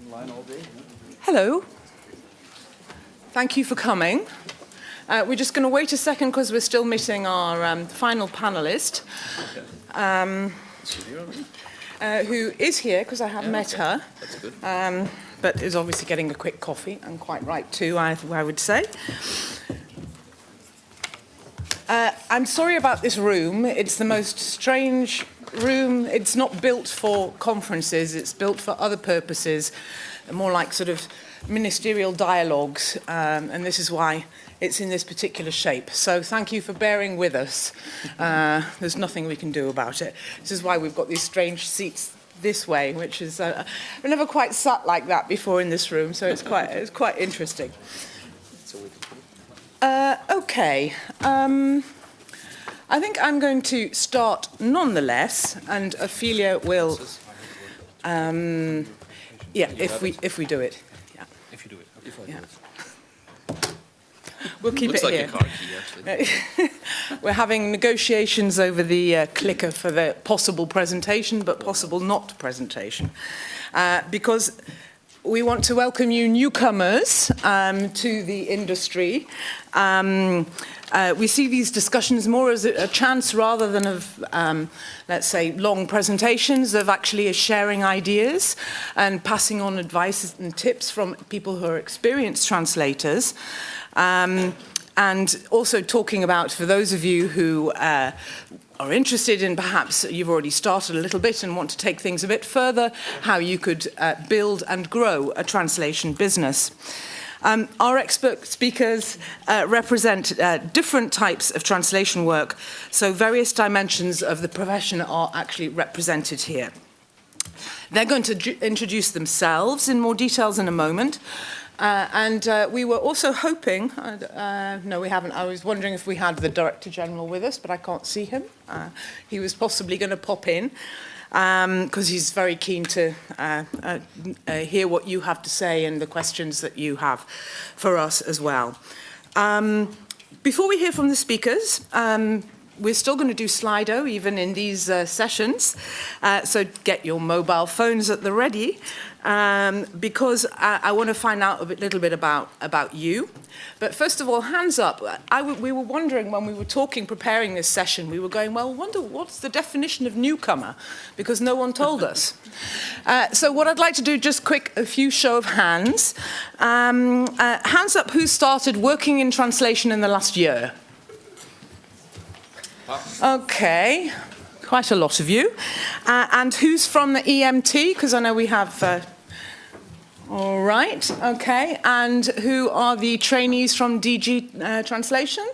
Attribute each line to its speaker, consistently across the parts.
Speaker 1: online all day.
Speaker 2: Hello. Thank you for coming. We're just going to wait a second because we're still meeting our final panelist, who is here because I have met her.
Speaker 1: That's good.
Speaker 2: But is obviously getting a quick coffee, and quite right too, I would say. I'm sorry about this room. It's the most strange room. It's not built for conferences. It's built for other purposes, more like sort of ministerial dialogues, and this is why it's in this particular shape. So thank you for bearing with us. There's nothing we can do about it. This is why we've got these strange seats this way, which is I've never quite sat like that before in this room, so it's quite interesting. Okay. I think I'm going to start nonetheless, and Ofelia will. Yeah, if we do it. Yeah.
Speaker 1: If you do it. If I do
Speaker 2: it. We'll keep
Speaker 1: Looks
Speaker 2: it
Speaker 1: like
Speaker 2: here.
Speaker 1: a car key, actually.
Speaker 2: We're having negotiations over the clicker for the possible presentation, but possible not presentation, because we want to welcome you newcomers to the industry. We see these discussions more as a chance rather than of, let's say, long presentations, of actually sharing ideas and passing on advice and tips from people who are experienced translators. And also talking about, for those of you who are interested in, perhaps you've already started a little bit and want to take things a bit further, how you could build and grow a translation business. Our expert speakers represent different types of translation work, so various dimensions of the profession are actually represented here. They're going to introduce themselves in more details in a moment. And we were also hoping, no we haven't, I was wondering if we had the Director General with us, but I can't see him. He was possibly going to pop in, because he's very keen to hear what you have to say and the questions that you have for us as well. Before we hear from the speakers, we're still going to do Slido even in these sessions, so get your mobile phones at the ready, because I want to find out a little bit about you. But first of all, hands up. We were wondering when we were preparing this session, we were going, well, I wonder what's the definition of newcomer, because no one told us. So what I'd like to do, just a few show of hands. Hands up who started working in translation in the last year. Okay, quite a lot of you. And who's from the EMT? Because I know we have... all right, okay. And who are the trainees from DG Translation?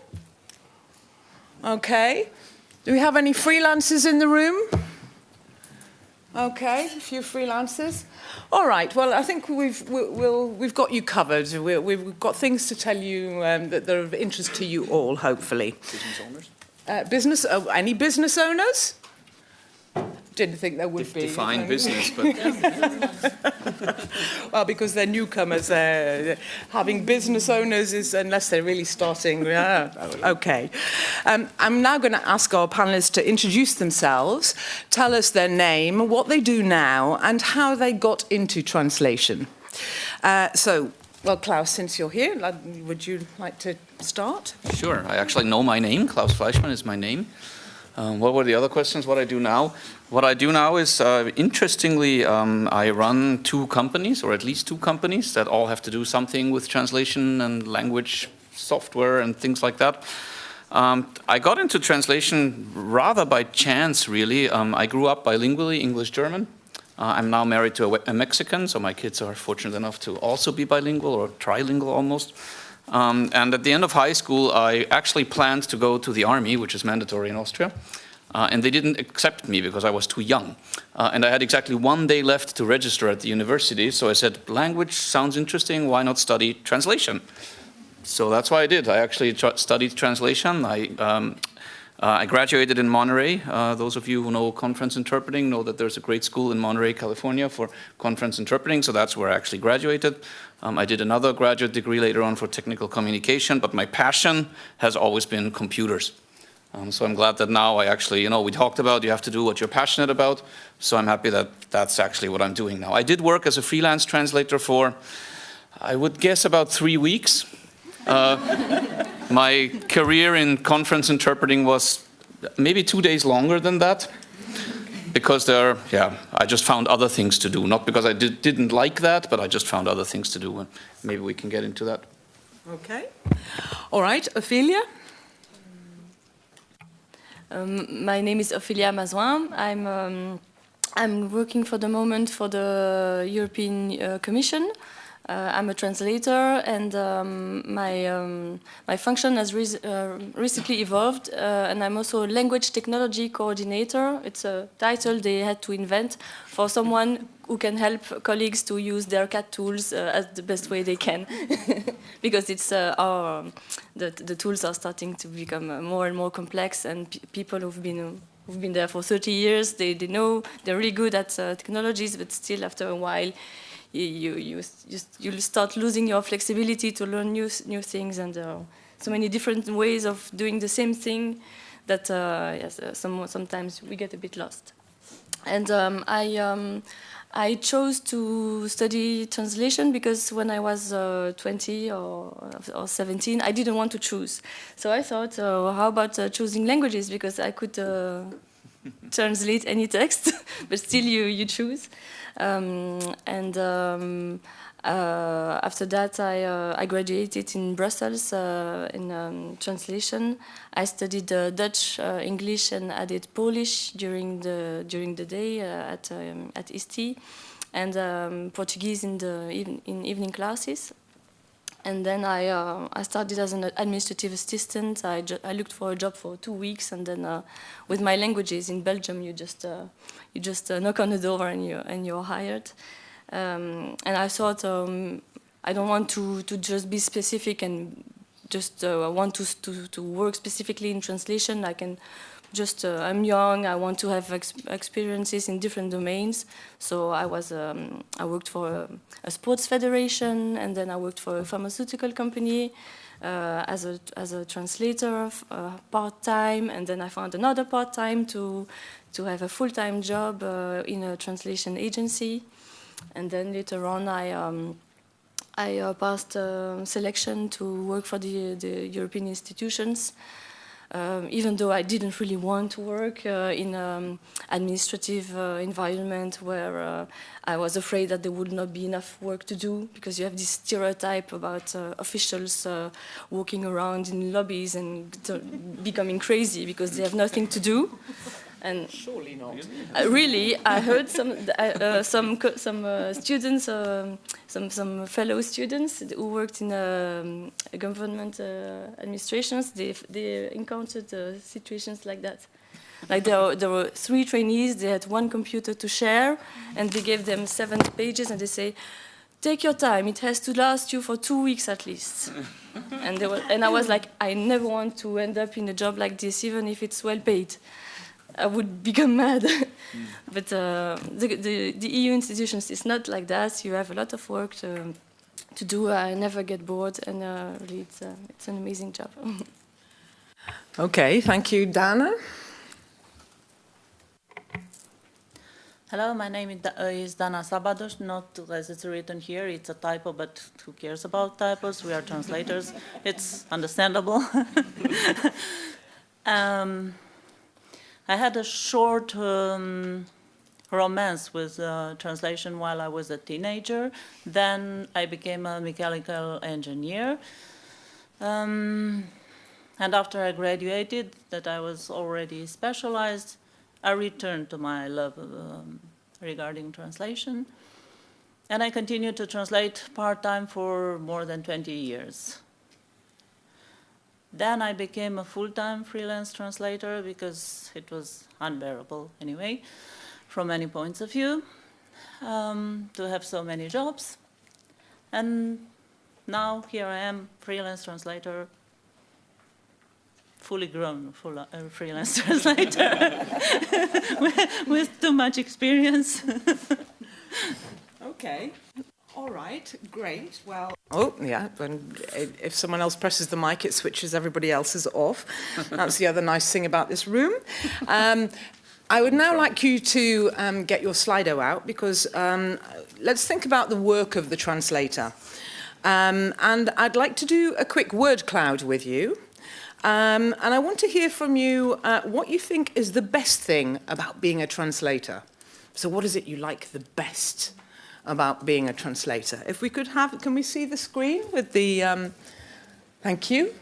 Speaker 2: Okay. Do we have any freelancers in the room? Okay, a few freelancers. All right, well, I think we've got you covered. We've got things to tell you that are of interest to you all, hopefully.
Speaker 1: Business owners?
Speaker 2: Any business owners? Didn't think there would be.
Speaker 1: Define business, but...
Speaker 2: Well, because they're newcomers, having business owners is, unless they're really starting, okay. I'm now going to ask our panelists to introduce themselves, tell us their name, what they do now, and how they got into translation. Well, Klaus, since you're here, would you like to start?
Speaker 1: Sure. I actually know my name. Klaus FLEISCHMANN is my name. What were the other questions? What I do now? What I do now is, interestingly, I run two companies, or at least two companies, that all have to do something with translation and language software and things like that. I got into translation rather by chance, really. I grew up bilingually, English-German. I'm now married to a Mexican, so my kids are fortunate enough to also be bilingual, or trilingual almost. And at the end of high school, I actually planned to go to the army, which is mandatory in Austria. And they didn't accept me because I was too young. And I had exactly 1 day left to register at the university. So I said, language sounds interesting, why not study translation? So that's what I did. I actually studied translation. I graduated in Monterey. Those of you who know conference interpreting know that there's a great school in Monterey, California for conference interpreting, so that's where I actually graduated. I did another graduate degree later on for technical communication, but my passion has always been computers. So I'm glad that now I actually, we talked about you have to do what you're passionate about. So I'm happy that that's actually what I'm doing now. I did work as a freelance translator for, I would guess, about 3 weeks. My career in conference interpreting was maybe 2 days longer than that. Because I just found other things to do. Not because I didn't like that, but I just found other things to do. And maybe we can get into that.
Speaker 2: Okay. All right, Ofelia?
Speaker 3: My name is Ofelia MASOIN. I'm working for the moment for the European Commission. I'm a translator, and my function has recently evolved, and I'm also a language technology coordinator. It's a title they had to invent for someone who can help colleagues to use their CAT tools as the best way they can, because it's the tools are starting to become more and more complex, and people who've been there for 30 years, they know they're really good at technologies, but still after a while, you'll start losing your flexibility to learn new things, and so many different ways of doing the same thing that sometimes we get a bit lost. And I chose to study translation because when I was 20 or 17, I didn't want to choose. So I thought, how about choosing languages, because I could translate any text, but still you choose. After that, I graduated in Brussels in translation. I studied Dutch, English, and added Polish during the day at ST, and Portuguese in evening classes. And then I started as an administrative assistant. I looked for a job for 2 weeks, and then with my languages in Belgium, you just knock on the door and you're hired. And I thought I don't want to just be specific and just want to work specifically in translation. I can just I'm young. I want to have experiences in different domains. So I worked for a sports federation, and then I worked for a pharmaceutical company as a translator part-time, and then I found another part-time to have a full-time job in a translation agency. And then later on, I passed selection to work for the European institutions, even though I didn't really want to work in an administrative environment where I was afraid that there would not be enough work to do, because you have this stereotype about officials walking around in lobbies and becoming crazy because they have nothing to do. And
Speaker 2: surely not.
Speaker 3: Really, I heard some students, some fellow students who worked in government administrations. They encountered situations like that. Like there were 3 trainees. They had 1 computer to share, and they gave them 7 pages, and they say, "Take your time. It has to last you for 2 weeks at least." And I was like, I never want to end up in a job like this, even if it's well paid. I would become mad. But the EU institutions is not like that. You have a lot of work to do. I never get bored, and really it's an amazing job.
Speaker 2: Okay, thank you, Dana.
Speaker 4: Hello, my name is Dana SZABADOS, not as it's written here, it's a typo, but who cares about typos? We are translators, it's understandable. I had a short romance with translation while I was a teenager. Then I became a mechanical engineer. And after I graduated, that I was already specialized, I returned to my love regarding translation. And I continued to translate part-time for more than 20 years. Then I became a full-time freelance translator because it was unbearable anyway, from many points of view, to have so many jobs. And now here I am, freelance translator, fully grown freelance translator with too much experience.
Speaker 2: Okay, all right. right, great. Well, oh, yeah, and if someone else presses the mic, it switches everybody else's off. That's the other nice thing about this room. I would now like you to get your Slido out, because let's think about the work of the translator. And I'd like to do a quick word cloud with you. And I want to hear from you what you think is the best thing about being a translator. So what is it you like the best about being a translator? If we could have, can we see the screen with the, thank you.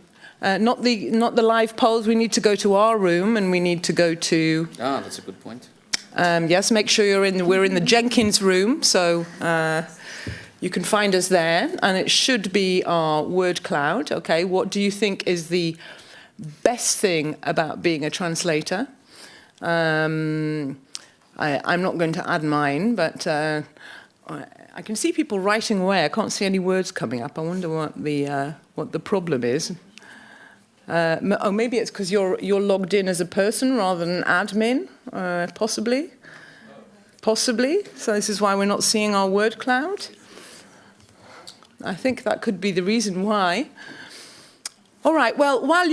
Speaker 2: Not the live polls. We need to go to our room, and we need to go to...
Speaker 1: Ah, that's a good point.
Speaker 2: Yes, make sure we're in the Jenkins room, so you can find us there, and it should be our word cloud. Okay, what do you think is the best thing about being a translator? I'm not going to add mine, but I can see people writing away. I can't see any words coming up. I wonder what the problem is. Oh, maybe it's because you're logged in as a person rather than admin, possibly. Possibly. So this is why we're not seeing our word cloud. I think that could be the reason why. All right. Well, while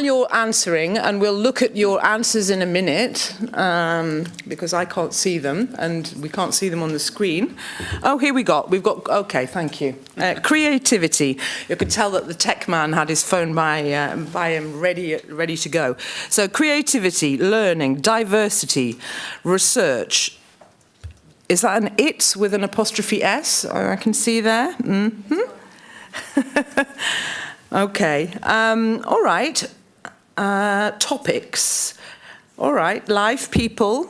Speaker 2: you're answering, and we'll look at your answers in a minute, because I can't see them, and we can't see them on the screen. Oh, here we go. We've got. Okay, thank you. Creativity. You could tell that the tech man had his phone by him, ready to go. So, creativity, learning, diversity, research. Is that an "it" with an apostrophe S? I can see there. Mm-hmm. Okay, all right, topics, all right, live people,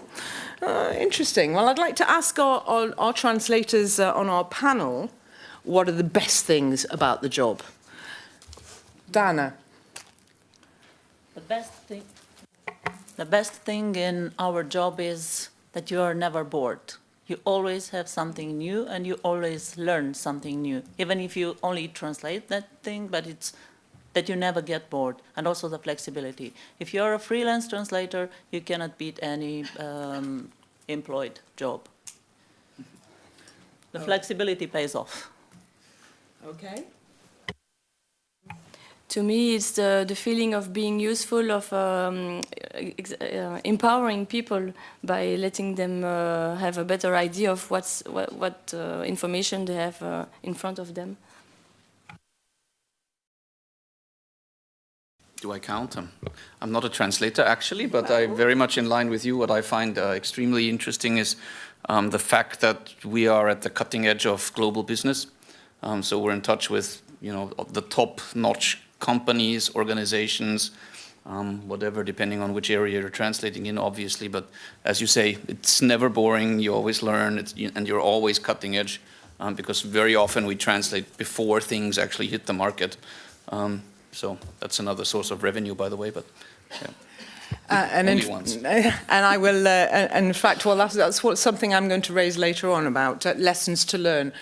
Speaker 2: interesting. Well, I'd like to ask our translators on our panel, what are the best things about the job? Dana.
Speaker 4: The best thing in our job is that you are never bored. You always have something new, and you always learn something new, even if you only translate that thing, but it's that you never get bored, and also the flexibility. If you're a freelance translator, you cannot beat any employed job. The flexibility pays off.
Speaker 2: Okay.
Speaker 3: To me, it's the feeling of being useful, of empowering people by letting them have a better idea of what information they have in front of them.
Speaker 1: Do I count them? I'm not a translator, actually, but I'm very much in line with you. What I find extremely interesting is the fact that we are at the cutting edge of global business. So we're in touch with, the top-notch companies, organizations, whatever, depending on which area you're translating in, obviously. But as you say, it's never boring. You always learn, and you're always cutting edge, because very often we translate before things actually hit the market. So that's another source of revenue, by the way. But yeah.
Speaker 2: And I will, and in fact, well, that's something I'm going to raise later on about lessons to learn.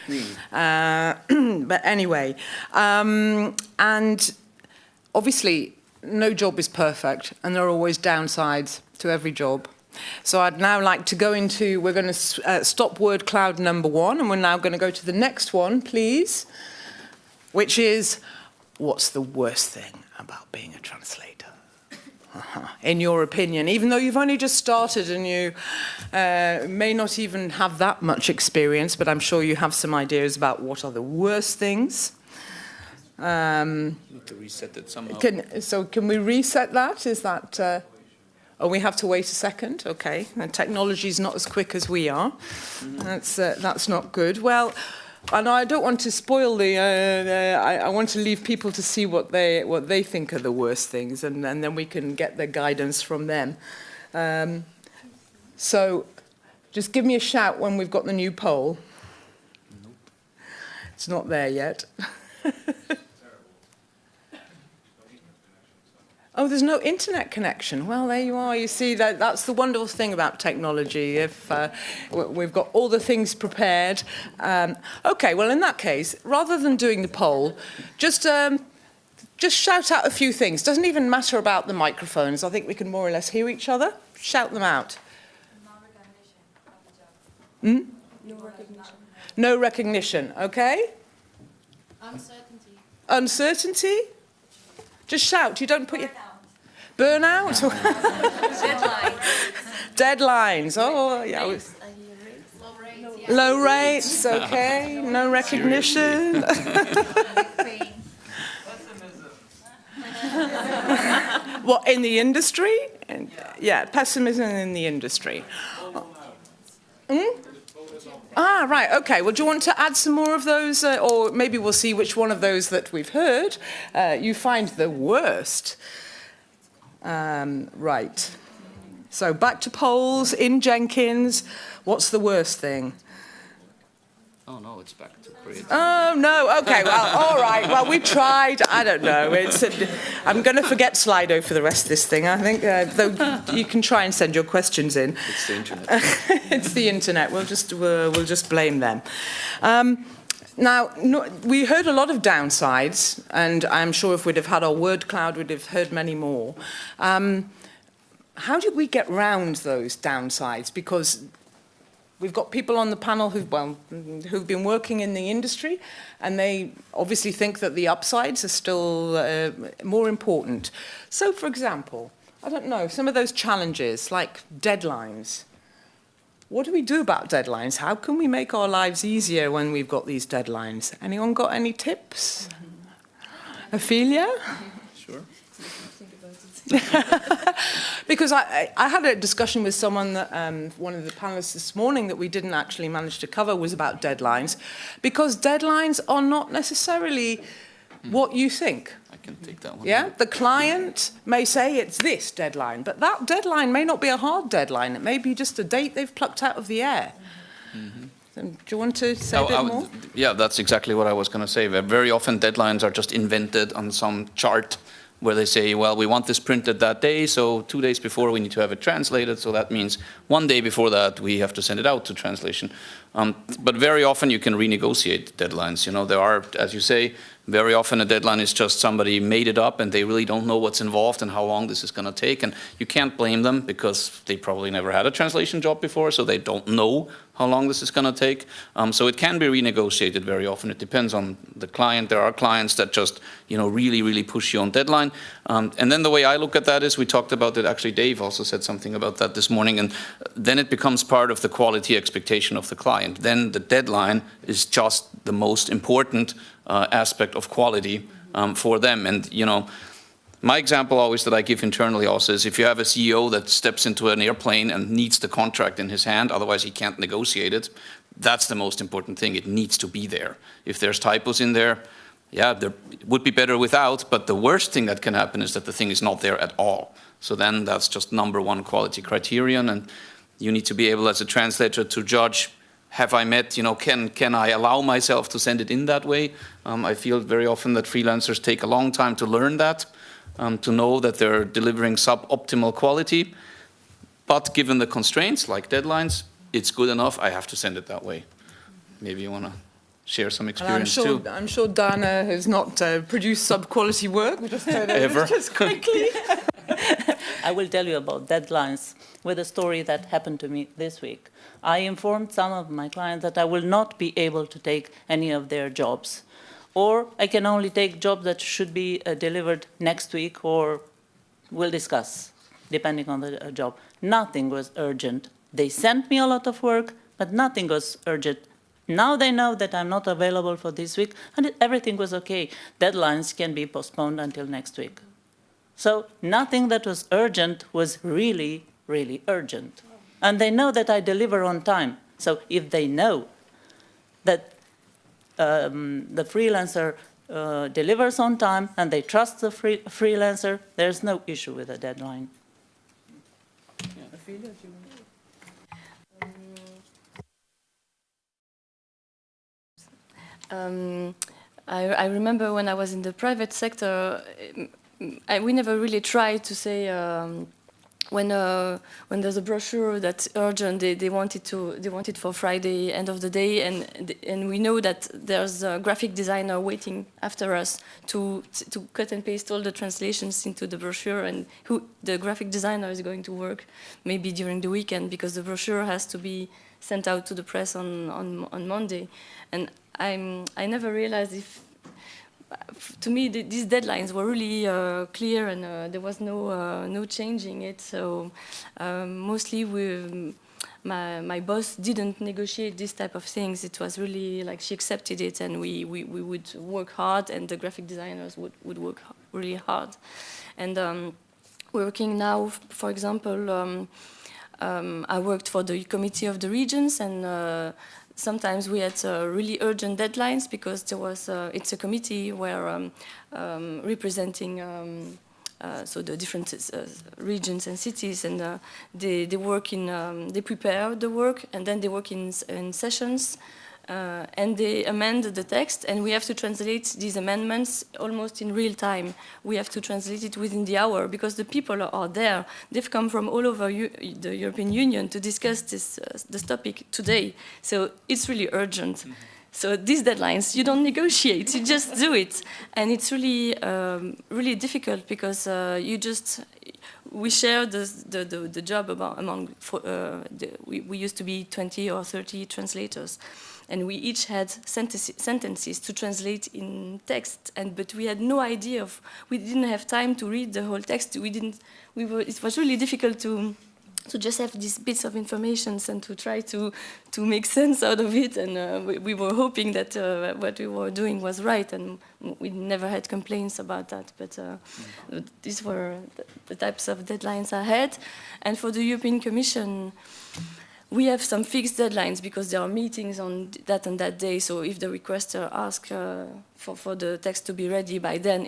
Speaker 2: But anyway, and obviously, no job is perfect, and there are always downsides to every job. So I'd now like to go into, we're going to stop word cloud number 1, and we're now going to go to the next one, please, which is, what's the worst thing about being a translator? In your opinion, even though you've only just started and you may not even have that much experience, but I'm sure you have some ideas about what are the worst things.
Speaker 1: Need to reset it somehow.
Speaker 2: Can we reset that? Is that... oh, we have to wait a second? Okay. And technology is not as quick as we are. That's not good. Well... And I don't want to spoil I want to leave people to see what they think are the worst things, and then we can get the guidance from them. So just give me a shout when we've got the new poll. Nope. It's not there yet. Oh, there's no internet connection. Well, there you are. You see, that's the wonderful thing about technology. If we've got all the things prepared. Okay, well, in that case, rather than doing the poll, just shout out a few things. Doesn't even matter about the microphones. I think we can more or less hear each other. Shout them out.
Speaker 3: No recognition of the job. No recognition.
Speaker 2: No recognition, okay?
Speaker 5: Uncertainty.
Speaker 2: Uncertainty? Just shout, you don't put your... Burnout?
Speaker 5: Deadline.
Speaker 2: Deadlines, oh, yeah.
Speaker 5: Low rates. Yeah.
Speaker 2: Low rates, okay. No recognition.
Speaker 5: Pain.
Speaker 2: What, in the industry? Yeah, pessimism in the industry. Ah, right, okay. Well, do you want to add some more of those? Or maybe we'll see which one of those that we've heard you find the worst. Right. So back to polls in Jenkins. What's the worst thing?
Speaker 1: Oh no, it's back to creativity.
Speaker 2: Oh, no, okay, well, all right. Well, we tried. I don't know. I'm going to forget Slido for the rest of this thing, I think. Though you can try and send your questions in.
Speaker 1: It's the internet.
Speaker 2: It's the internet. We'll just blame them. Now, we heard a lot of downsides, and I'm sure if we'd have had our word cloud, we'd have heard many more. How did we get round those downsides? Because we've got people on the panel who've been working in the industry, and they obviously think that the upsides are still more important. So, for example, I don't know, some of those challenges, like deadlines. What do we do about deadlines? How can we make our lives easier when we've got these deadlines? Anyone got any tips? Ofelia?
Speaker 1: Sure.
Speaker 2: Because I had a discussion with someone that one of the panelists this morning that we didn't actually manage to cover was about deadlines, because deadlines are not necessarily what you think.
Speaker 1: I can take that one.
Speaker 2: Yeah, the client may say it's this deadline, but that deadline may not be a hard deadline. It may be just a date they've plucked out of the air. Mm-hmm. Do you want to say a bit more?
Speaker 1: Yeah, that's exactly what I was going to say. Very often deadlines are just invented on some chart where they say, well, we want this printed that day, so 2 days before we need to have it translated, so that means 1 day before that we have to send it out to translation. But very often you can renegotiate deadlines. You know, there are, as you say, very often a deadline is just somebody made it up and they really don't know what's involved and how long this is going to take, and you can't blame them because they probably never had a translation job before, so they don't know how long this is going to take. So it can be renegotiated very often. It depends on the client. There are clients that just, you know, really, really push you on deadline. And then the way I look at that is, we talked about it, actually Dave also said something about that this morning, and then it becomes part of the quality expectation of the client. Then the deadline is just the most important aspect of quality for them. And, you know, my example always that I give internally also is, if you have a CEO that steps into an airplane and needs the contract in his hand, otherwise he can't negotiate it, that's the most important thing. It needs to be there. If there's typos in there, yeah, there would be better without, but the worst thing that can happen is that the thing is not there at all. So then that's just #1 quality criterion, and you need to be able as a translator to judge, have I met, you know, can I allow myself to send it in that way? I feel very often that freelancers take a long time to learn that. To know that they're delivering suboptimal quality, but given the constraints like deadlines, it's good enough, I have to send it that way. Maybe you want to share some experience too.
Speaker 2: I'm sure Dana has not produced sub-quality work.
Speaker 1: Ever?
Speaker 2: Just quickly.
Speaker 4: I will tell you about deadlines with a story that happened to me this week. I informed some of my clients that I will not be able to take any of their jobs, or I can only take jobs that should be delivered next week, or we'll discuss, depending on the job. Nothing was urgent. They sent me a lot of work, but nothing was urgent. Now they know that I'm not available for this week, and everything was okay. Deadlines can be postponed until next week. So nothing that was urgent was really, really urgent. And they know that I deliver on time. So if they know that the freelancer delivers on time and they trust the freelancer, there's no issue with the deadline.
Speaker 3: I remember when I was in the private sector, we never really tried to say when there's a brochure that's urgent, they want it for Friday, end of the day, and we know that there's a graphic designer waiting after us to cut and paste all the translations into the brochure, and the graphic designer is going to work maybe during the weekend because the brochure has to be sent out to the press on Monday, and I never realized to me, these deadlines were really clear, and there was no changing it. So mostly, my boss didn't negotiate this type of things. It was really like she accepted it, and we would work hard, and the graphic designers would work really hard. And working now, for example, I worked for the Committee of the Regions, and sometimes we had really urgent deadlines because there was it's a committee where representing so the different regions and cities, and they work in they prepare the work, and then they work in sessions, and they amend the text, and we have to translate these amendments almost in real time. We have to translate it within the hour because the people are there. They've come from all over the European Union to discuss this topic today. So it's really urgent. Mm-hmm. So these deadlines, you don't negotiate, you just do it. And it's really, really difficult because we share the job we used to be 20 or 30 translators. And we each had sentences to translate in text, but we had no idea we didn't have time to read the whole text. It was really difficult to just have these bits of information and to try to make sense out of it. And we were hoping that what we were doing was right, and we never had complaints about that. But these were the types of deadlines I had. And for the European Commission, we have some fixed deadlines because there are meetings on that and that day. So if the requester asks for the text to be ready by then,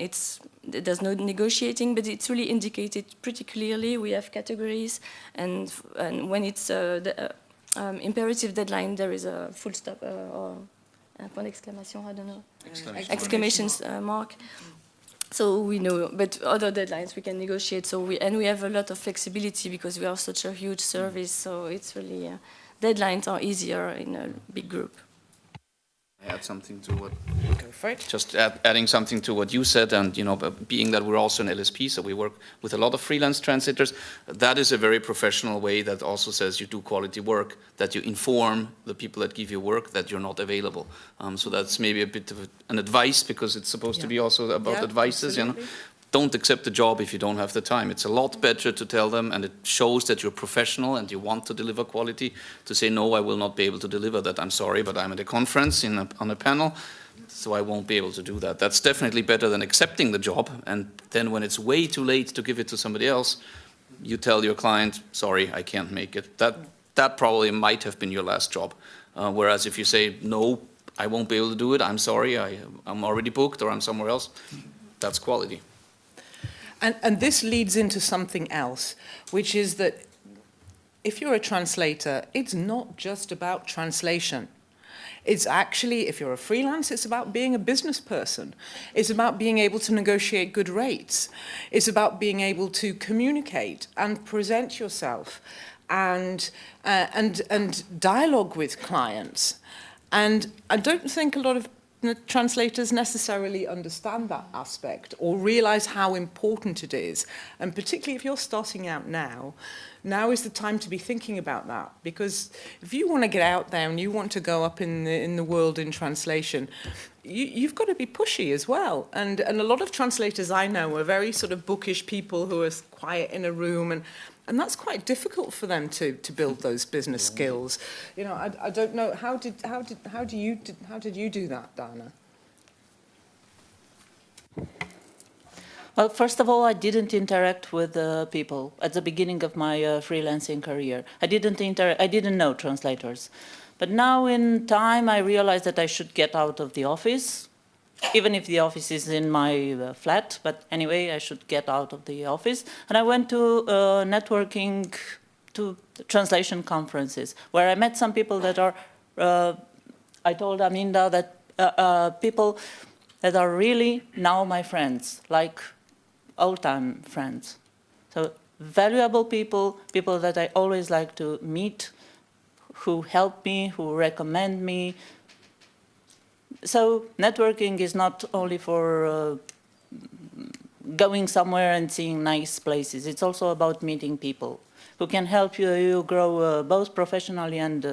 Speaker 3: there's no negotiating, but it's really indicated pretty clearly. We have categories, and when it's the imperative deadline, there is a full stop or un point d'exclamation, I don't know, exclamation mark. So we know, but other deadlines we can negotiate. So we have a lot of flexibility because we are such a huge service. So it's really deadlines are easier in a big group.
Speaker 1: Add something to what?
Speaker 2: Go for it.
Speaker 1: Just adding something to what you said, and being that we're also an LSP, so we work with a lot of freelance translators. That is a very professional way that also says you do quality work, that you inform the people that give you work that you're not available. So that's maybe a bit of an advice, because it's supposed to be also about advices. Don't accept the job if you don't have the time. It's a lot better to tell them, and it shows that you're professional and you want to deliver quality, to say, no, I will not be able to deliver that. I'm sorry, but I'm at a conference on a panel, so I won't be able to do that. That's definitely better than accepting the job, and then when it's way too late to give it to somebody else, you tell your client, sorry, I can't make it. That probably might have been your last job. Whereas if you say, no, I won't be able to do it, I'm sorry, I'm already booked or I'm somewhere else, that's quality.
Speaker 2: And this leads into something else, which is that if you're a translator, it's not just about translation. It's actually, if you're a freelance, it's about being a business person. It's about being able to negotiate good rates. It's about being able to communicate and present yourself and dialogue with clients. And I don't think a lot of translators necessarily understand that aspect or realize how important it is. And particularly if you're starting out now is the time to be thinking about that. Because if you want to get out there and you want to go up in the world in translation, you've got to be pushy as well. And a lot of translators I know are very sort of bookish people who are quiet in a room, and that's quite difficult for them to build those business skills. I don't know, how did you do that, Dana?
Speaker 4: Well, first of all, I didn't interact with people at the beginning of my freelancing career. I didn't know translators. But now in time, I realized that I should get out of the office, even if the office is in my flat. But anyway, I should get out of the office. And I went to networking, to translation conferences, where I met some people that are, I told Aminda that people that are really now my friends, like old-time friends. So valuable people, people that I always like to meet, who help me, who recommend me. So networking is not only for going somewhere and seeing nice places. It's also about meeting people who can help you grow both professionally and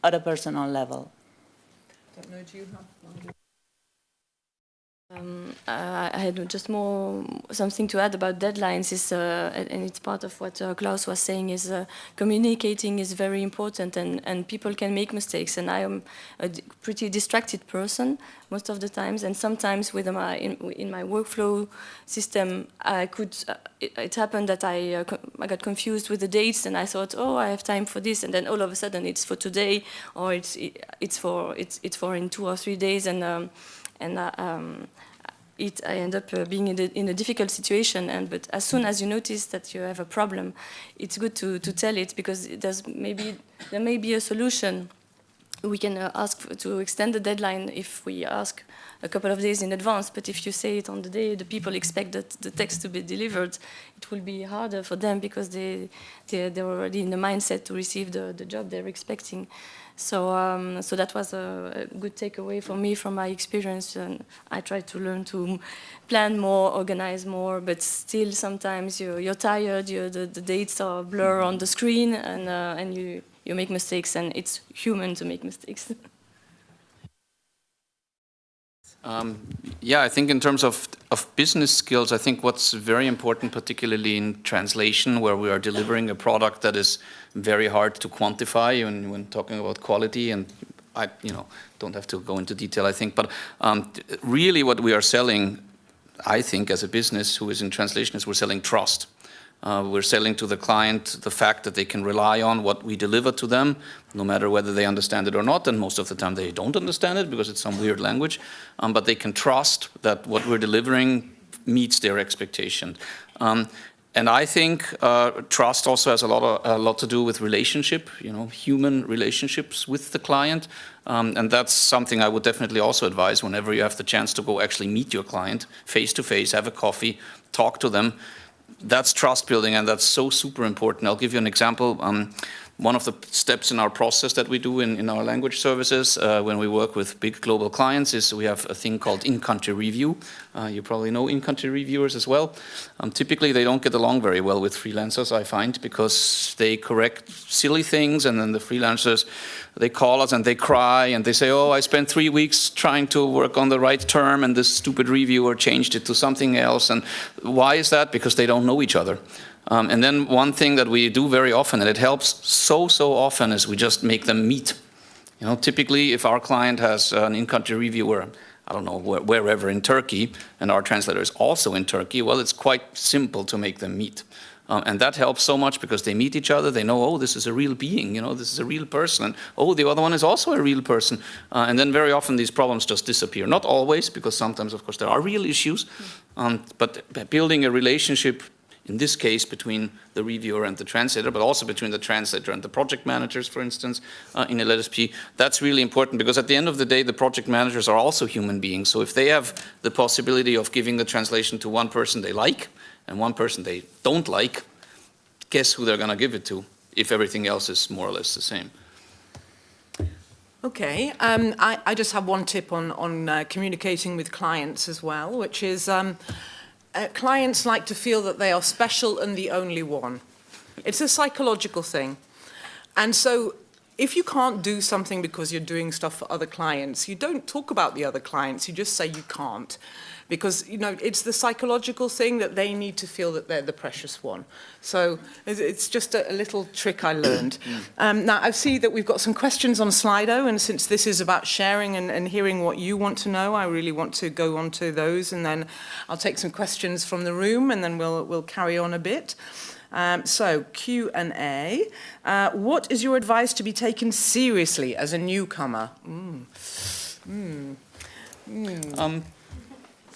Speaker 4: at a personal level.
Speaker 2: Don't know, do you have one?
Speaker 3: I had just something to add about deadlines, and it's part of what Klaus was saying, is communicating is very important, and people can make mistakes, and I am a pretty distracted person most of the times, and sometimes in my workflow system, it happened that I got confused with the dates, and I thought, oh, I have time for this, and then all of a sudden it's for today, or it's for in 2 or 3 days, and I end up being in a difficult situation. But as soon as you notice that you have a problem, it's good to tell it, because there may be a solution. We can ask to extend the deadline if we ask a couple of days in advance. But if you say it on the day the people expect that the text to be delivered, it will be harder for them, because they're already in the mindset to receive the job they're expecting. So that was a good takeaway for me from my experience, and I try to learn to plan more, organize more, but still sometimes you're tired, the dates are blur on the screen, and you make mistakes, and it's human to make mistakes.
Speaker 1: Yeah, I think in terms of business skills, I think what's very important, particularly in translation, where we are delivering a product that is very hard to quantify when talking about quality, and I don't have to go into detail, I think, but really what we are selling, I think, as a business who is in translation, is we're selling trust. We're selling to the client the fact that they can rely on what we deliver to them, no matter whether they understand it or not, and most of the time they don't understand it because it's some weird language, but they can trust that what we're delivering meets their expectation. And I think trust also has a lot to do with relationship, human relationships with the client, and that's something I would definitely also advise whenever you have the chance to go actually meet your client face to face, have a coffee, talk to them. That's trust building, and that's so super important. I'll give you an example. One of the steps in our process that we do in our language services when we work with big global clients is we have a thing called in-country review. You probably know in-country reviewers as well. Typically, they don't get along very well with freelancers, I find, because they correct silly things, and then the freelancers, they call us and they cry and they say, oh, I spent 3 weeks trying to work on the right term and this stupid reviewer changed it to something else. And why is that? Because they don't know each other. And then one thing that we do very often, and it helps so often, is we just make them meet. Typically, if our client has an in-country reviewer, I don't know, wherever in Turkey, and our translator is also in Turkey, well, it's quite simple to make them meet. And that helps so much because they meet each other, they know, oh, this is a real being, this is a real person, and oh, the other one is also a real person. And then very often these problems just disappear. Not always, because sometimes, of course, there are real issues, but building a relationship, in this case, between the reviewer and the translator, but also between the translator and the project managers, for instance, in LSP, that's really important, because at the end of the day, the project managers are also human beings. So if they have the possibility of giving the translation to one person they like and one person they don't like, guess who they're going to give it to, if everything else is more or less the same.
Speaker 2: Okay, I just have one tip on communicating with clients as well, which is clients like to feel that they are special and the only one. It's a psychological thing. And so if you can't do something because you're doing stuff for other clients, you don't talk about the other clients, you just say you can't. Because, it's the psychological thing that they need to feel that they're the precious one. So it's just a little trick I learned. Now, I see that we've got some questions on Slido, and since this is about sharing and hearing what you want to know, I really want to go on to those, and then I'll take some questions from the room, and then we'll carry on a bit. So, Q&A. What is your advice to be taken seriously as a newcomer?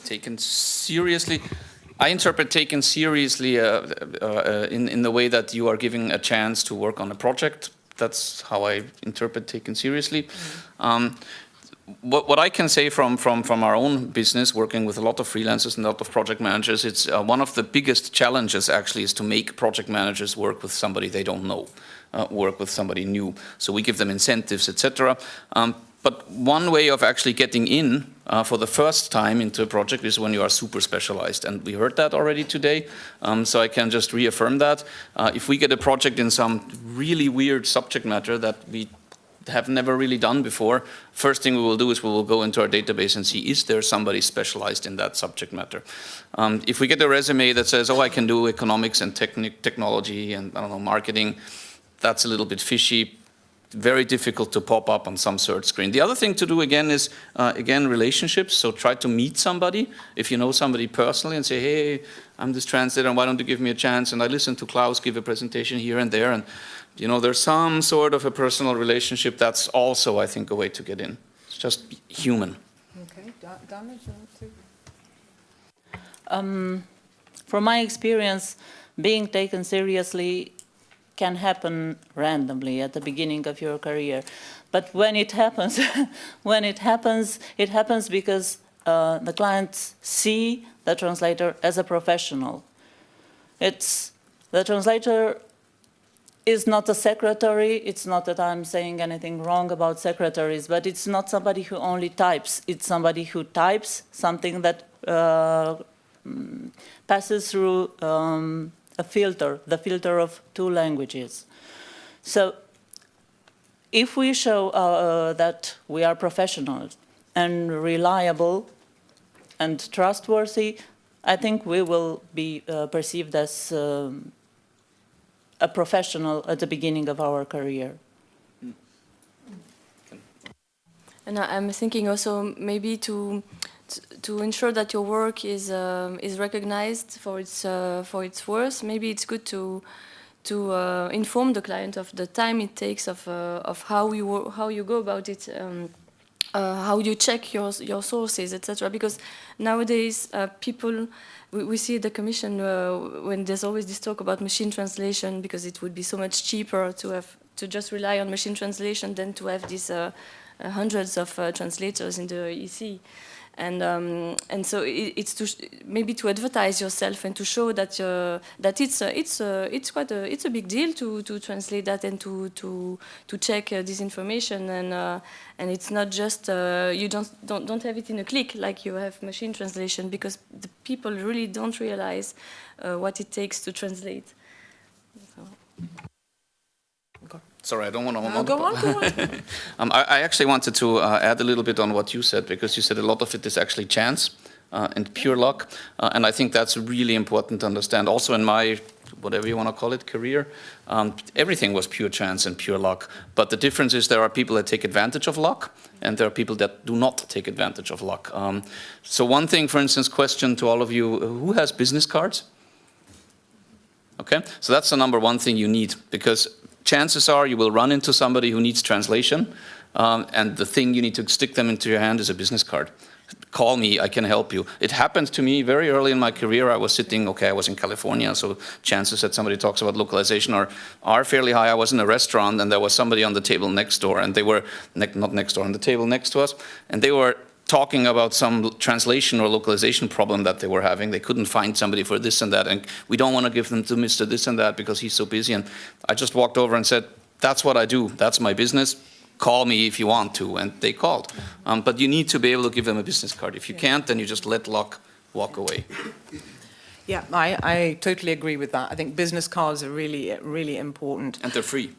Speaker 1: Taken seriously. I interpret taken seriously in the way that you are giving a chance to work on a project. That's how I interpret taken seriously. what I can say from our own business, working with a lot of freelancers and a lot of project managers, it's one of the biggest challenges actually is to make project managers work with somebody they don't know, work with somebody new. So we give them incentives, etc. But one way of actually getting in for the first time into a project is when you are super specialized. And we heard that already today, so I can just reaffirm that. If we get a project in some really weird subject matter that we have never really done before, first thing we will do is we will go into our database and see, is there somebody specialized in that subject matter? If we get a resume that says, oh, I can do economics and technology and, I don't know, marketing, that's a little bit fishy. Very difficult to pop up on some search screen. The other thing to do again is, again, relationships. So try to meet somebody. If you know somebody personally and say, hey, I'm this translator, and why don't you give me a chance? And I listened to Klaus give a presentation here and there. And, you know, there's some sort of a personal relationship. That's also, I think, a way to get in. It's just human.
Speaker 2: Okay, Dana, do you want to?
Speaker 4: From my experience, being taken seriously can happen randomly at the beginning of your career. But when it happens, it happens because the clients see the translator as a professional. The translator is not a secretary. It's not that I'm saying anything wrong about secretaries, but it's not somebody who only types. It's somebody who types something that passes through a filter, the filter of 2 languages. So if we show that we are professionals and reliable and trustworthy, I think we will be perceived as a professional at the beginning of our career.
Speaker 3: And I'm thinking also maybe to ensure that your work is recognized for its worth. Maybe it's good to inform the client of the time it takes of how you go about it, how you check your sources, etc. Because nowadays people. We see the Commission when there's always this talk about machine translation, because it would be so much cheaper to just rely on machine translation than to have these hundreds of translators in the EC. And so it's maybe to advertise yourself and to show that it's a big deal to translate that and to check this information, and it's not just you don't have it in a click like you have machine translation, because the people really don't realize what it takes to translate. So.
Speaker 1: Sorry, I don't want to...
Speaker 2: Go on.
Speaker 1: I actually wanted to add a little bit on what you said, because you said a lot of it is actually chance and pure luck. And I think that's really important to understand. Also in my, whatever you want to call it, career, everything was pure chance and pure luck. But the difference is there are people that take advantage of luck, and there are people that do not take advantage of luck. So one thing, for instance, question to all of you, who has business cards? Okay, so that's the number one thing you need, because chances are you will run into somebody who needs translation, and the thing you need to stick them into your hand is a business card. Call me, I can help you. It happened to me very early in my career. I was sitting, I was in California, so chances that somebody talks about localization are fairly high. I was in a restaurant, and there was somebody on the table next door, and they were, not next door, on the table next to us, and they were talking about some translation or localization problem that they were having. They couldn't find somebody for this and that, and we don't want to give them to Mr. This and that because he's so busy. And I just walked over and said, that's what I do. That's my business. Call me if you want to. And they called. But you need to be able to give them a business card. If you can't, then you just let luck walk away.
Speaker 2: Yeah, I totally agree with that. I think business cards are really, really important.
Speaker 1: And they're free.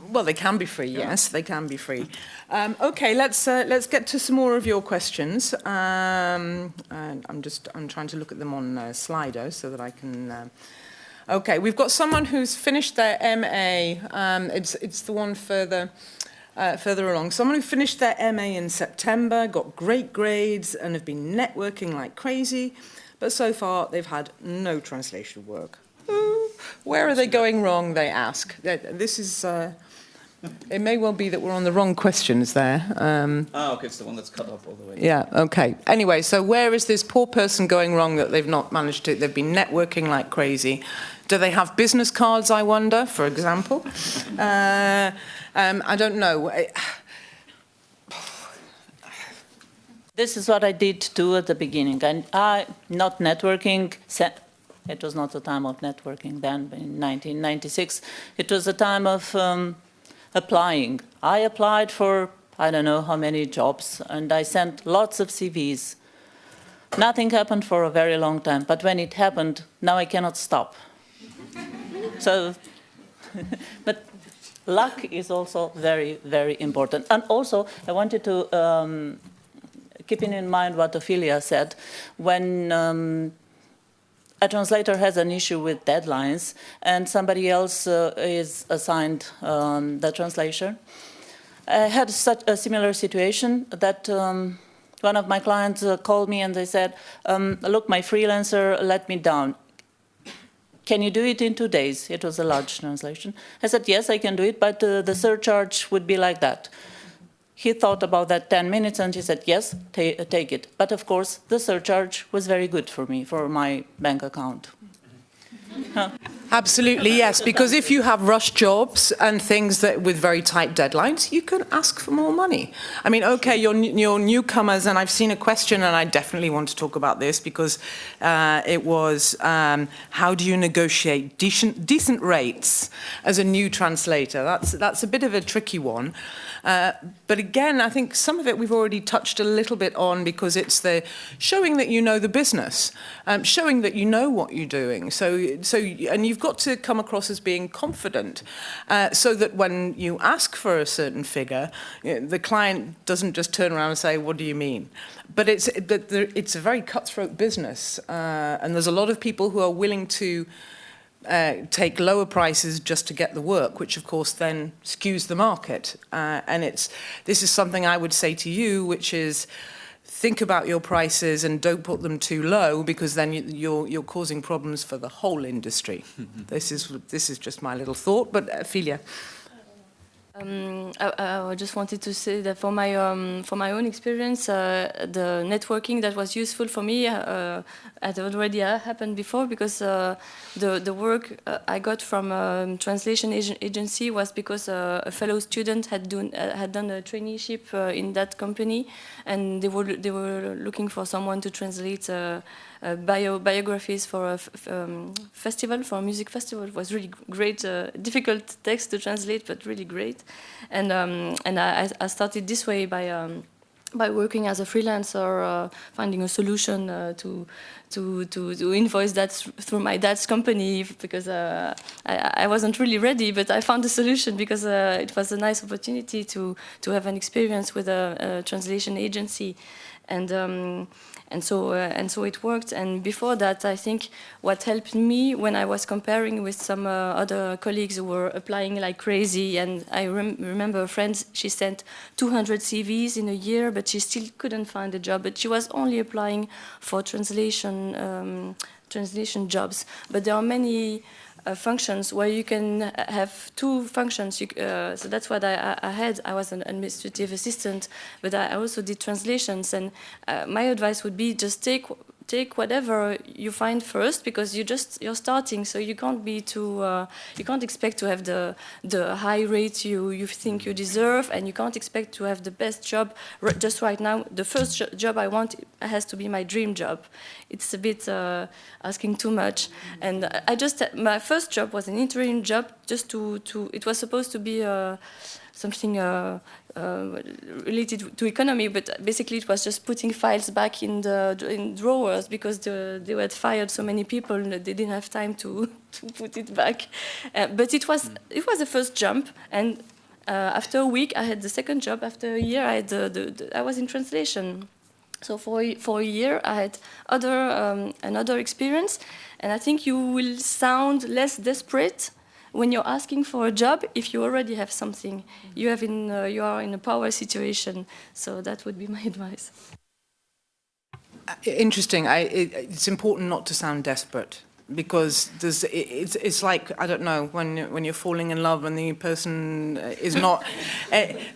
Speaker 2: Well, they can be free, yes, they can be free. Okay, let's get to some more of your questions. And I'm trying to look at them on Slido so that I can... Okay, we've got someone who's finished their MA. It's the one further along. Someone who finished their MA in September, got great grades, and have been networking like crazy, but so far they've had no translation work. Where are they going wrong, they ask. This is... It may well be that we're on the wrong questions there.
Speaker 1: Okay, it's the one that's cut off all the way.
Speaker 2: Yeah, okay. Anyway, so where is this poor person going wrong that they've not managed to... They've been networking like crazy. Do they have business cards, I wonder, for example? I don't know.
Speaker 4: This is what I did too at the beginning. And not networking, it was not the time of networking then, in 1996. It was a time of applying. I applied for I don't know how many jobs, and I sent lots of CVs. Nothing happened for a very long time, but when it happened, now I cannot stop. So, but luck is also very, very important. And also, I wanted to, keeping in mind what Ofelia said, when a translator has an issue with deadlines and somebody else is assigned the translation, I had such a similar situation that one of my clients called me and they said, look, my freelancer let me down. Can you do it in 2 days? It was a large translation. I said, yes, I can do it, but the surcharge would be like that. He thought about that 10 minutes and he said, yes, take it. But of course, the surcharge was very good for me, for my bank account.
Speaker 2: Absolutely, yes, because if you have rush jobs and things that with very tight deadlines, you can ask for more money. I mean, okay, you're newcomers, and I've seen a question, and I definitely want to talk about this because it was, how do you negotiate decent rates as a new translator? That's a bit of a tricky one. But again, I think some of it we've already touched a little bit on because it's the showing that you know the business, showing that you know what you're doing. And you've got to come across as being confident so that when you ask for a certain figure, the client doesn't just turn around and say, what do you mean? But it's a very cutthroat business, and there's a lot of people who are willing to take lower prices just to get the work, which of course then skews the market. And this is something I would say to you, which is think about your prices and don't put them too low, because then you're causing problems for the whole industry. This is just my little thought, but Ofelia.
Speaker 3: I just wanted to say that for my own experience, the networking that was useful for me had already happened before, because the work I got from a translation agency was because a fellow student had done a traineeship in that company, and they were looking for someone to translate biographies for a festival, for a music festival. It was really great, difficult text to translate, but really great. And I started this way by working as a freelancer, finding a solution to invoice that through my dad's company, because I wasn't really ready, but I found a solution because it was a nice opportunity to have an experience with a translation agency. And so it worked. And before that, I think what helped me when I was comparing with some other colleagues who were applying like crazy, and I remember a friend, she sent 200 CVs in a year, but she still couldn't find a job. But she was only applying for translation jobs. But there are many functions where you can have two functions. So that's what I had. I was an administrative assistant, but I also did translations. And my advice would be just take whatever you find first, because you're starting, so you can't be too you can't expect to have the high rate you think you deserve, and you can't expect to have the best job just right now. The first job I want has to be my dream job. It's a bit asking too much. And my first job was an interim job, just it was supposed to be something related to economy, but basically it was just putting files back in drawers, because they had fired so many people and they didn't have time to put it back. But it was the first jump, and after a week I had the second job. After a year I was in translation. So for a year I had another experience, and I think you will sound less desperate when you're asking for a job if you already have something. You are in a power situation. So that would be my advice.
Speaker 2: Interesting. It's important not to sound desperate, because it's like, I don't know, when you're falling in love and the person is not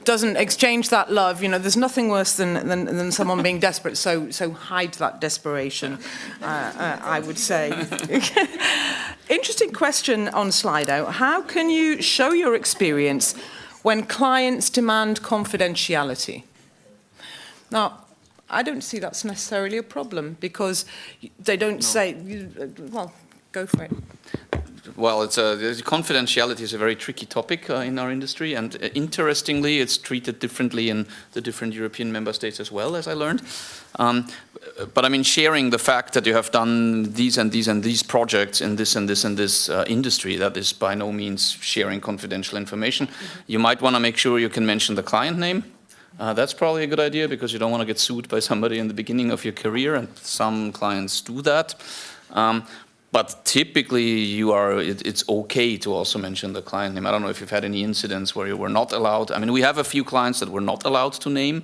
Speaker 2: doesn't exchange that love. You know, there's nothing worse than someone being desperate. So hide that desperation, I would say. Interesting question on Slido. How can you show your experience when clients demand confidentiality? Now, I don't see that's necessarily a problem because they don't say, well, go for it.
Speaker 1: Well, confidentiality is a very tricky topic in our industry, and interestingly, it's treated differently in the different European member states as well, as I learned. But I mean, sharing the fact that you have done these and these and these projects in this and this and this industry, that is by no means sharing confidential information. You might want to make sure you can mention the client name. That's probably a good idea because you don't want to get sued by somebody in the beginning of your career, and some clients do that. But typically, it's okay to also mention the client name. I don't know if you've had any incidents where you were not allowed. I mean, we have a few clients that were not allowed to name,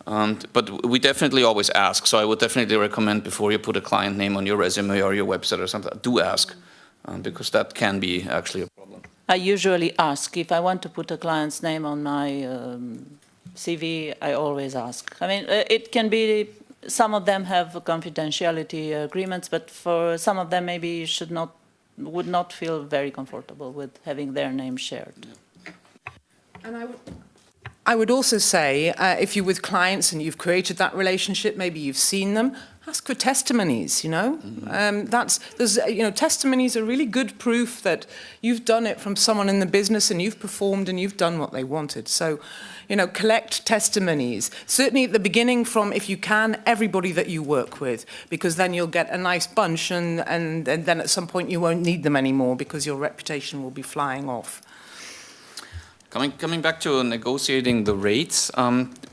Speaker 1: but we definitely always ask. So I would definitely recommend before you put a client name on your resume or your website or something, do ask, because that can be actually a problem.
Speaker 4: I usually ask. If I want to put a client's name on my CV, I always ask. I mean, it can be... Some of them have confidentiality agreements, but for some of them maybe you would not feel very comfortable with having their name shared.
Speaker 2: And I would also say, if you're with clients and you've created that relationship, maybe you've seen them, ask for testimonies, you know. Testimonies are really good proof that you've done it from someone in the business and you've performed and you've done what they wanted. So, collect testimonies. Certainly at the beginning from, if you can, everybody that you work with, because then you'll get a nice bunch and then at some point you won't need them anymore because your reputation will be flying off.
Speaker 1: Coming back to negotiating the rates,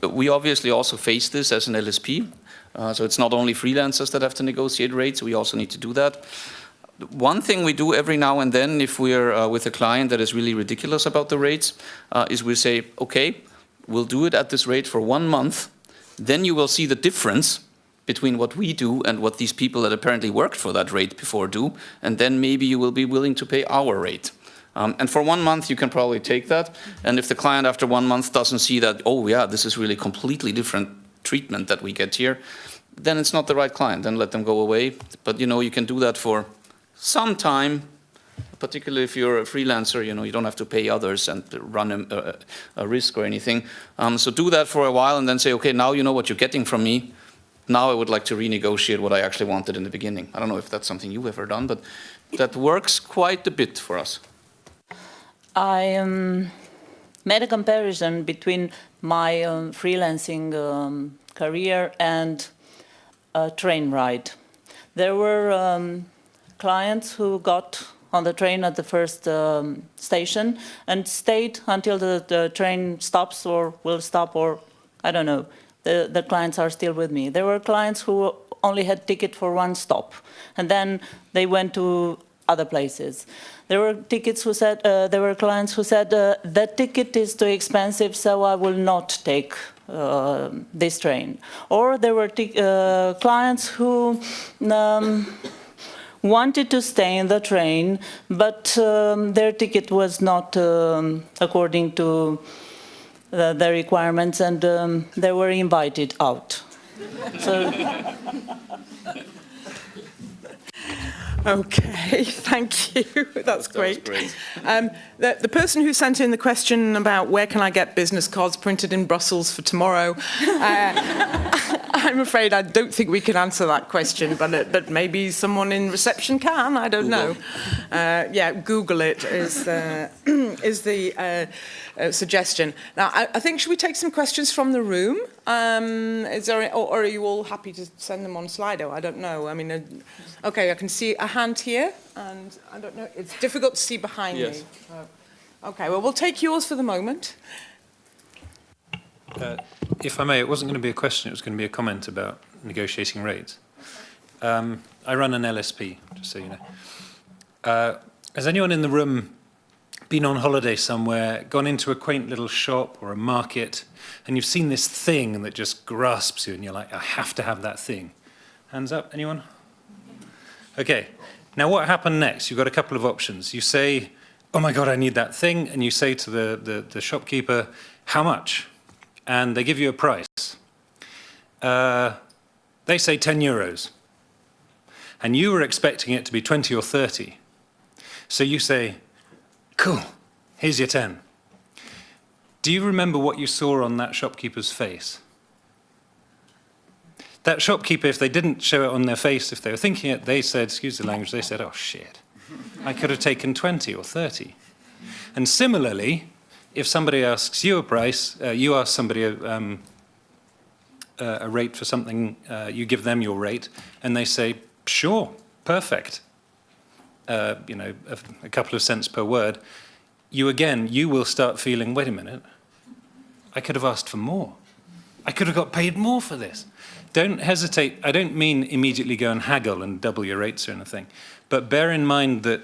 Speaker 1: we obviously also face this as an LSP. So it's not only freelancers that have to negotiate rates, we also need to do that. One thing we do every now and then, if we're with a client that is really ridiculous about the rates, is we say, okay, we'll do it at this rate for 1 month, then you will see the difference between what we do and what these people that apparently worked for that rate before do, and then maybe you will be willing to pay our rate. And for 1 month, you can probably take that. And if the client after 1 month doesn't see that, oh yeah, this is really completely different treatment that we get here, then it's not the right client. Then let them go away. But you can do that for some time, particularly if you're a freelancer, you don't have to pay others and run a risk or anything. So do that for a while and then say, okay, now you know what you're getting from me. Now I would like to renegotiate what I actually wanted in the beginning. I don't know if that's something you've ever done, but that works quite a bit for us.
Speaker 4: I made a comparison between my freelancing career and a train ride. There were clients who got on the train at the first station and stayed until the train stops or will stop, or I don't know. The clients are still with me. There were clients who only had ticket for 1 stop, and then they went to other places. There were clients who said the ticket is too expensive, so I will not take this train. Or there were clients who wanted to stay in the train, but their ticket was not according to the requirements, and they were invited out. So.
Speaker 2: Okay, thank you. That's great. The person who sent in the question about where can I get business cards printed in Brussels for tomorrow, I'm afraid I don't think we can answer that question, but maybe someone in reception can. I don't know. Yeah, Google it is the suggestion. Now, I think, should we take some questions from the room? Is there, or are you all happy to send them on Slido? I don't know. I mean, okay, I can see a hand here, and I don't know. It's difficult to see behind me. Okay, well, we'll take yours for the moment.
Speaker 6: If I may, it wasn't going to be a question, it was going to be a comment about negotiating rates. I run an LSP, just so you know. Has anyone in the room been on holiday somewhere, gone into a quaint little shop or a market, and you've seen this thing that just grasps you, and you're like, I have to have that thing? Hands up, anyone? Okay, now what happened next? You've got a couple of options. You say, oh my God, I need that thing, and you say to the shopkeeper, how much? And they give you a price. They say 10 euros. And you were expecting it to be 20 or 30. So you say, cool, here's your 10. Do you remember what you saw on that shopkeeper's face? that shopkeeper, if they didn't show it on their face, if they were thinking it, they said, excuse the language, they said, oh shit, I could have taken 20 or 30. And similarly, if somebody asks you a price, you ask somebody a rate for something, you give them your rate, and they say, sure, perfect. You know, a couple of cents per word. You will start feeling, wait a minute, I could have asked for more. I could have got paid more for this. Don't hesitate. I don't mean immediately go and haggle and double your rates or anything, but bear in mind that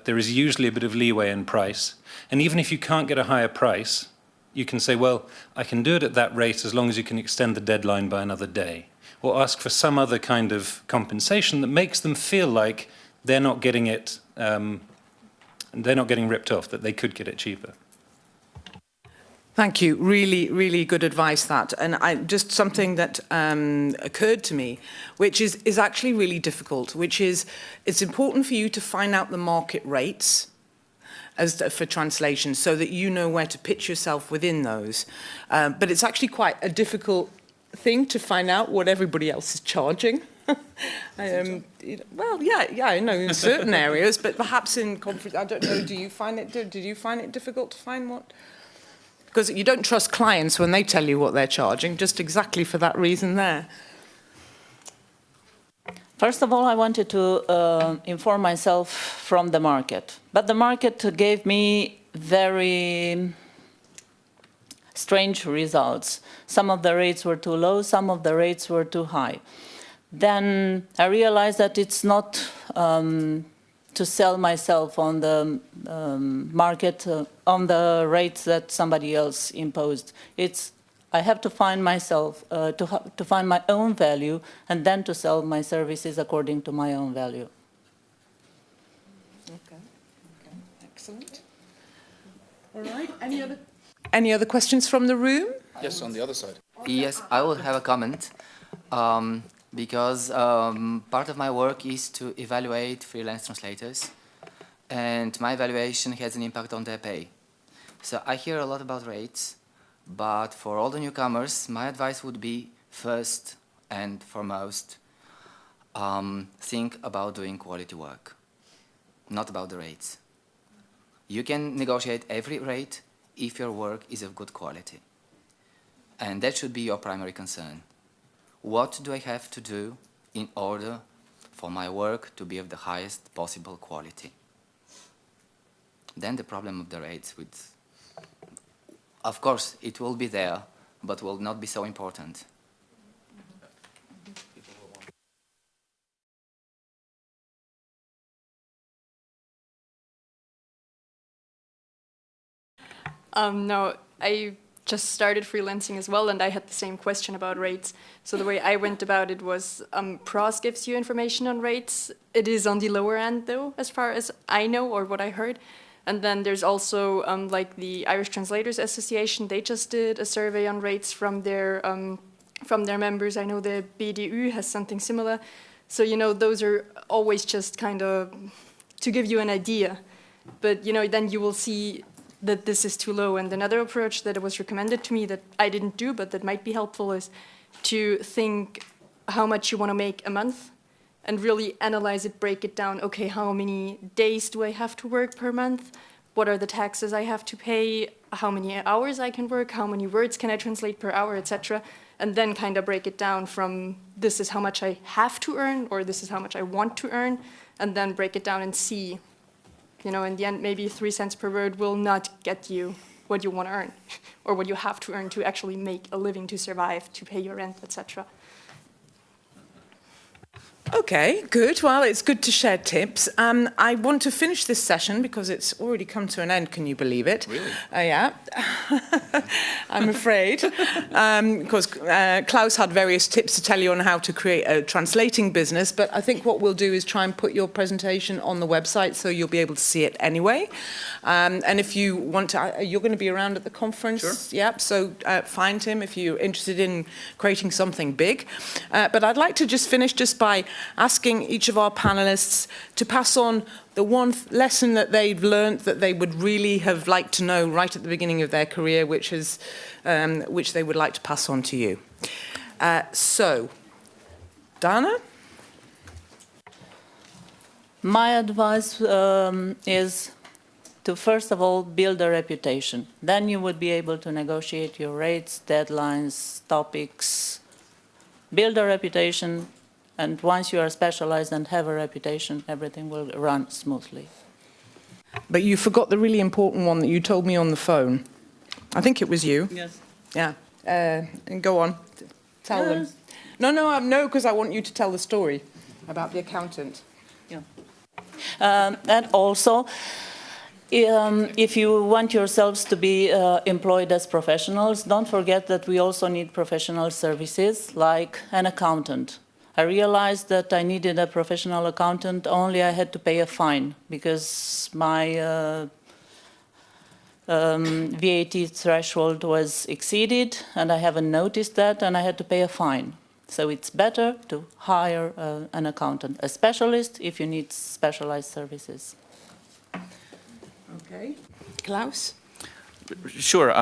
Speaker 6: there is usually a bit of leeway in price. And even if you can't get a higher price, you can say, well, I can do it at that rate as long as you can extend the deadline by another day, or ask for some other kind of compensation that makes them feel like they're not getting it, they're not getting ripped off, that they could get it cheaper.
Speaker 2: Thank you. Really, really good advice, that. And just something that occurred to me, which is actually really difficult, which is it's important for you to find out the market rates for translation so that you know where to pitch yourself within those. But it's actually quite a difficult thing to find out what everybody else is charging. Well, yeah, I know in certain areas, but perhaps in conference, I don't know, did you find it difficult to find what? Because you don't trust clients when they tell you what they're charging, just exactly for that reason there.
Speaker 4: First of all, I wanted to inform myself from the market. But the market gave me very strange results. Some of the rates were too low, some of the rates were too high. Then I realized that it's not to sell myself on the market, on the rates that somebody else imposed. I have to find myself, to find my own value, and then to sell my services according to my own value.
Speaker 2: Okay, excellent. All right, any other questions from the room?
Speaker 1: Yes, on the other side.
Speaker 7: Yes, I will have a comment. Because part of my work is to evaluate freelance translators, and my evaluation has an impact on their pay. So I hear a lot about rates, but for all the newcomers, my advice would be first and foremost, think about doing quality work, not about the rates. You can negotiate every rate if your work is of good quality, and that should be your primary concern. What do I have to do in order for my work to be of the highest possible quality? Then the problem of the rates would, of course, it will be there, but will not be so important.
Speaker 8: No, I just started freelancing as well, and I had the same question about rates. So the way I went about it was, PROS gives you information on rates. It is on the lower end, though, as far as I know, or what I heard. And then there's also, like the Irish Translators Association, they just did a survey on rates from their members. I know the BDU has something similar. So, you know, those are always just kind of to give you an idea. But, you know, then you will see that this is too low. And another approach that was recommended to me that I didn't do, but that might be helpful, is to think how much you want to make a month and really analyze it, break it down. Okay, how many days do I have to work per month? What are the taxes I have to pay? How many hours I can work? How many words can I translate per hour, etc. And then kind of break it down from this is how much I have to earn, or this is how much I want to earn, and then break it down and see. You know, in the end, maybe 3 cents per word will not get you what you want to earn, or what you have to earn to actually make a living, to survive, to pay your rent, etc.
Speaker 2: Okay, good. Well, it's good to share tips. I want to finish this session because it's already come to an end. Can you believe it?
Speaker 1: Really?
Speaker 2: Yeah, I'm afraid. Because Klaus had various tips to tell you on how to create a translating business, but I think what we'll do is try and put your presentation on the website so you'll be able to see it anyway. And if you want to, you're going to be around at the conference.
Speaker 1: Sure.
Speaker 2: Yeah, so find him if you're interested in creating something big. But I'd like to just finish just by asking each of our panelists to pass on the one lesson that they've learned that they would really have liked to know right at the beginning of their career, which they would like to pass on to you. So Dana?
Speaker 4: My advice is to first of all build a reputation. Then you would be able to negotiate your rates, deadlines, topics. Build a reputation, and once you are specialized and have a reputation, everything will run smoothly.
Speaker 2: But you forgot the really important one that you told me on the phone. I think it was you.
Speaker 4: Yes.
Speaker 2: Yeah. And go on. Tell them. No, because I want you to tell the story about the accountant.
Speaker 4: Yeah. And also, if you want yourselves to be employed as professionals, don't forget that we also need professional services like an accountant. I realized that I needed a professional accountant, only I had to pay a fine because my VAT threshold was exceeded and I haven't noticed that and I had to pay a fine. So it's better to hire an accountant, a specialist, if you need specialized services.
Speaker 2: Okay. Klaus?
Speaker 1: Sure.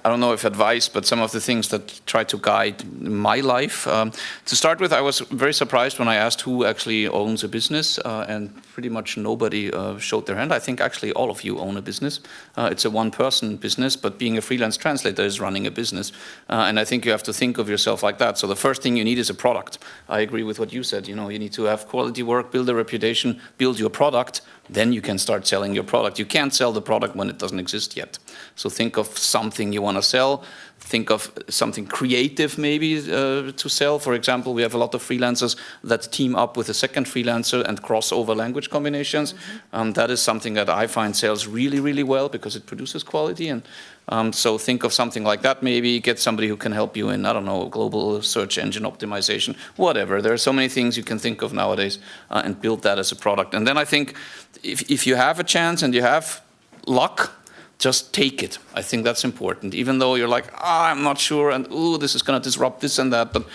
Speaker 1: I don't know if advice, but some of the things that try to guide my life. To start with, I was very surprised when I asked who actually owns a business, and pretty much nobody showed their hand. I think actually all of you own a business. It's a one-person business, but being a freelance translator is running a business. And I think you have to think of yourself like that. So the first thing you need is a product. I agree with what you said. You know, you need to have quality work, build a reputation, build your product. Then you can start selling your product. You can't sell the product when it doesn't exist yet. So think of something you want to sell. Think of something creative maybe to sell. For example, we have a lot of freelancers that team up with a second freelancer and cross over language combinations. That is something that I find sells really, really well because it produces quality. And so think of something like that maybe. Get somebody who can help you in, I don't know, global search engine optimization, whatever. There are so many things you can think of nowadays and build that as a product. And then I think if you have a chance and you have luck, just take it. I think that's important. Even though you're like, I'm not sure, and this is going to disrupt this and that, but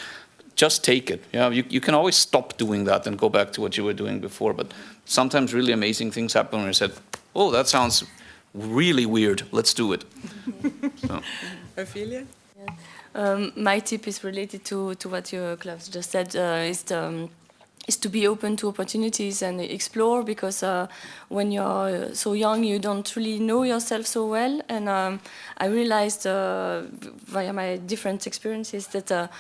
Speaker 1: just take it. Yeah, you can always stop doing that and go back to what you were doing before. But sometimes really amazing things happen when you said, that sounds really weird. Let's do it. So.
Speaker 2: Ofelia?
Speaker 3: Yeah. My tip is related to what Klaus just said, is to be open to opportunities and explore, because when you're so young, you don't really know yourself so well. And I realized via my different experiences that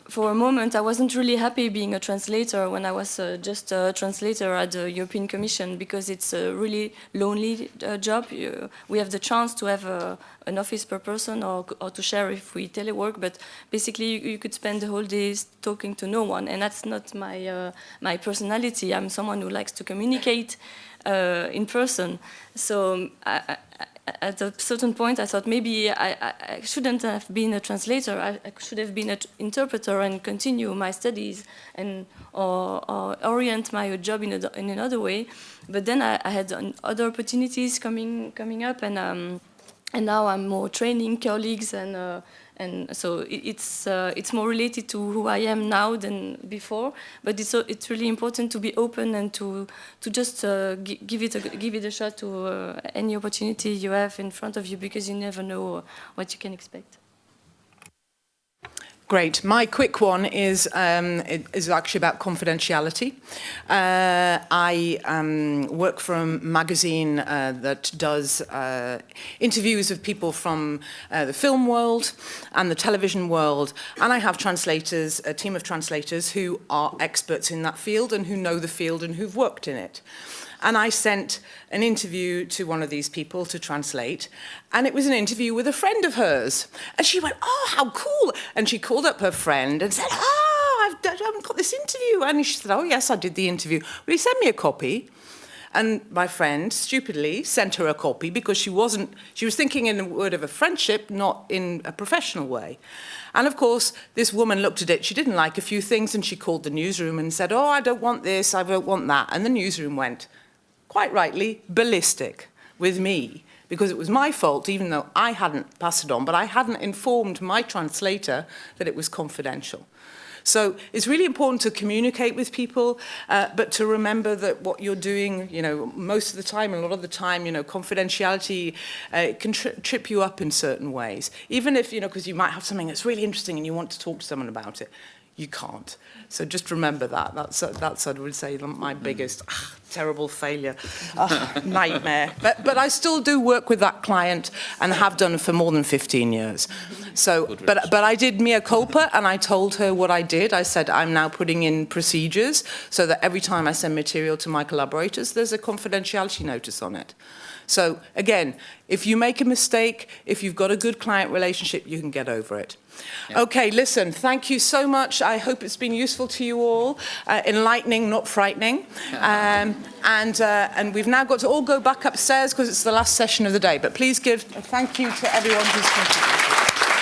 Speaker 3: for a moment, I wasn't really happy being a translator when I was just a translator at the European Commission, because it's a really lonely job. We have the chance to have an office per person or to share if we telework, but basically you could spend the whole day talking to no one, and that's not my personality. I'm someone who likes to communicate in person. So at a certain point, I thought maybe I shouldn't have been a translator. I should have been an interpreter and continue my studies or orient my job in another way. But then I had other opportunities coming up, and now I'm more training colleagues, and so it's more related to who I am now than before. But it's really important to be open and to just give it a shot to any opportunity you have in front of you, because you never know what you can expect.
Speaker 2: Great. My quick one is actually about confidentiality. I work for a magazine that does interviews of people from the film world and the television world, and I have translators, a team of translators who are experts in that field and who know the field and who've worked in it. And I sent an interview to one of these people to translate, and it was an interview with a friend of hers. And she went, how cool. And she called up her friend and said, I've got this interview. And she said, yes, I did the interview. Will you send me a copy? And my friend stupidly sent her a copy because she was thinking in the word of a friendship, not in a professional way. And of course, this woman looked at it, she didn't like a few things, and she called the newsroom and said, I don't want this, I don't want that. And the newsroom went, quite rightly, ballistic with me, because it was my fault, even though I hadn't passed it on, but I hadn't informed my translator that it was confidential. So it's really important to communicate with people, but to remember that what you're doing, most of the time, a lot of the time, confidentiality can trip you up in certain ways. Even if, because you might have something that's really interesting and you want to talk to someone about it. you can't. So just remember that. That's I would say, my biggest terrible failure, nightmare. But I still do work with that client and have done for more than 15 years. So, but I did mea culpa, and I told her what I did. I said, I'm now putting in procedures so that every time I send material to my collaborators, there's a confidentiality notice on it. So again, if you make a mistake, if you've got a good client relationship, you can get over it. Yeah. Okay, listen, thank you so much. I hope it's been useful to you all, enlightening, not frightening. And we've now got to all go back upstairs because it's the last session of the day. But please give a thank you to everyone who's contributed.